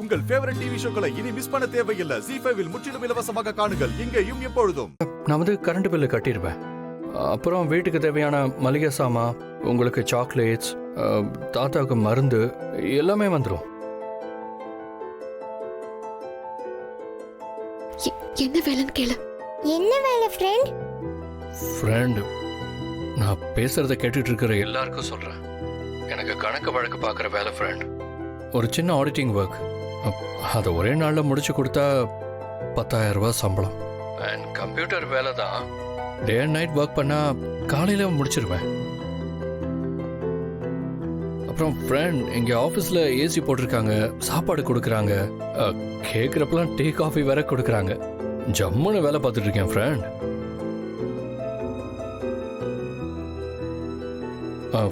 உங்கள் favourite TV ஷோக்களை இனி miss பண்ண தேவையில்லை. ZEE5 இல் முற்றிலும் இலவசமாக காணுங்கள், இங்கேயும் எப்பொழுதும். நான் கரண்ட் பில்லு கட்டிடுவேன். அப்புறம் வீட்டுக்கு தேவையான மளிகை சாமான், உங்களுக்கு சாக்லேட்ஸ், தாத்தாவுக்கு மருந்து எல்லாமே வந்துடும். என்ன வேலைன்னு கேளு. என்ன வேலை ஃப்ரெண்ட்? ஃப்ரெண்ட், நான் பேசுறத கேட்டுட்டு இருக்கிற எல்லாருக்கும் சொல்றேன், எனக்கு கணக்கு வழக்கு பார்க்குற வேலை ஃப்ரெண்ட். ஒரு சின்ன ஆடிட்டிங் ஒர்க், அதை ஒரே நாளில் முடிச்சு கொடுத்தா 10,000 ரூபாய் சம்பளம். அண்ட் கம்ப்யூட்டர் வேலை தான். டே அண்ட் நைட் ஒர்க் பண்ணால் காலையில் முடிச்சிருவேன். அப்புறம் ஃப்ரெண்ட், இங்கே ஆஃபீஸில் ஏசி போட்டிருக்காங்க, சாப்பாடு கொடுக்குறாங்க, கேட்குறப்பெல்லாம் டீ காஃபி வேற கொடுக்குறாங்க. ஜம்முன்னு வேலை பார்த்துட்டு இருக்கேன் ஃப்ரெண்ட்.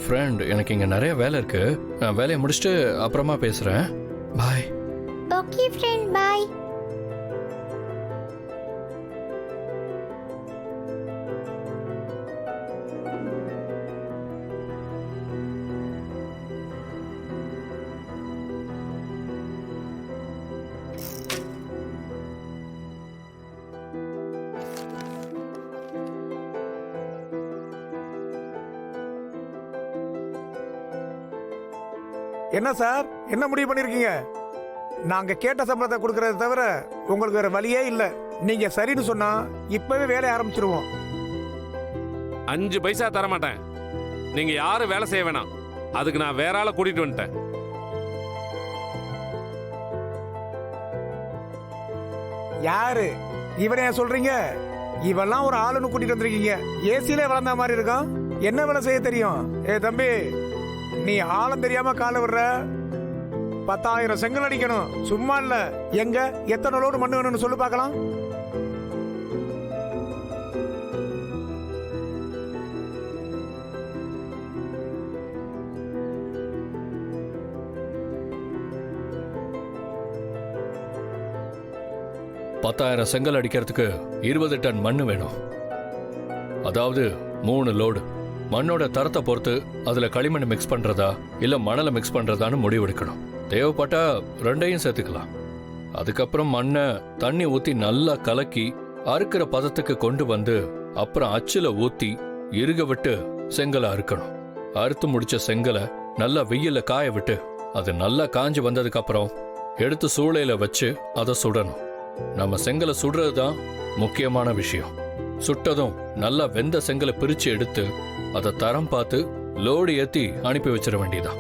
ஃப்ரெண்ட், எனக்கு இங்கே நிறைய வேலை இருக்கு. நான் வேலையை முடிச்சுட்டு அப்புறமா பேசுகிறேன். பாய். ஓகே ஃப்ரெண்ட், பாய். என்ன சார், என்ன முடிவு பண்ணிருக்கீங்க? நாங்க கேட்ட சம்பளத்தை கொடுக்கறத தவிர உங்களுக்கு வேற வழியே இல்ல. நீங்க சரின்னு சொன்னா இப்பவே வேலையை ஆரம்பிச்சிருவோம். 5 பைசா தர மாட்டேன். நீங்க யாரும் வேலை செய்ய வேணாம். அதுக்கு நான் வேற ஆளை கூட்டிட்டு வந்துட்டேன். யாரு இவனையா சொல்றீங்க? இவெல்லாம் ஒரு ஆளுன்னு கூட்டிட்டு வந்திருக்கீங்க. ஏசியிலே வளர்ந்த மாதிரி இருக்கான். என்ன வேலை செய்ய தெரியும்? ஏ தம்பி, நீ ஆழம் தெரியாம கால விடுற. 10,000 செங்கல் அடிக்கணும், சும்மா இல்ல. எங்க எத்தனை லோடு மண்ணு வேணும்னு சொல்லு பார்க்கலாம். பத்தாயிரம் செங்கல் அடிக்கிறதுக்கு 20 டன் மண்ணு வேணும். அதாவது 3 லோடு. மண்ணோட தரத்தை பொறுத்து அதுல களிமண் மிக்ஸ் பண்றதா இல்ல மணலை மிக்ஸ் பண்றதான்னு முடிவெடுக்கணும். தேவைப்பட்டா 2ஐயும் சேர்த்துக்கலாம். அதுக்கப்புறம் மண்ணை தண்ணி ஊத்தி நல்லா கலக்கி அறுக்கிற பதத்துக்கு கொண்டு வந்து அப்புறம் அச்சுல ஊத்தி இறுக விட்டு செங்கலை அறுக்கணும். அறுத்து முடிச்ச செங்கலை நல்லா வெயில காய விட்டு அது நல்லா காஞ்சி வந்ததுக்கு அப்புறம் எடுத்து சூளையில வச்சு அதை சுடணும். நம்ம செங்கலை சுடுறதுதான் முக்கியமான விஷயம். சுட்டதும் நல்லா வெந்த செங்கலை பிரிச்சு எடுத்து அதை தரம் பார்த்து லோடு ஏத்தி அனுப்பி வச்சிட வேண்டியதான்.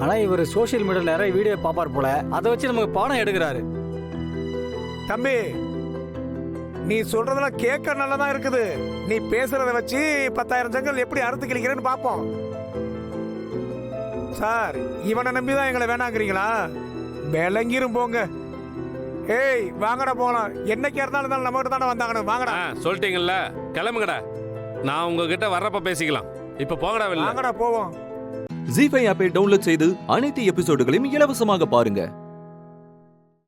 ஆனா இவர் சோசியல் மீடியால நிறைய வீடியோ பாப்பார் போல, அதை வச்சு நமக்கு பாடம் எடுக்கிறாரு. தம்பி, நீ சொல்றதெல்லாம் கேட்க நல்லதான் இருக்குது. நீ பேசுறத வச்சு 10,000 செங்கல் எப்படி அறுத்து கிழிக்கிறேன்னு பாப்போம். சார், இவனை நம்பிதான் எங்களை வேணாங்கிறீங்களா? விளங்கிரும் போங்க. ஏய், வாங்கடா போலாம். என்னைக்கு இருந்தாலும் நம்ம கிட்ட தானே வந்தாங்கன்னு. வாங்கடா. சொல்லிட்டீங்கல்ல, கிளம்புங்கடா. நான் உங்ககிட்ட வர்றப்ப பேசிக்கலாம். இப்ப போங்கடா. வாங்கடா போவோம். ZEE5 ஆப்பை டவுன்லோட் செய்து அனைத்து எபிசோடுகளையும் இலவசமாக பாருங்க.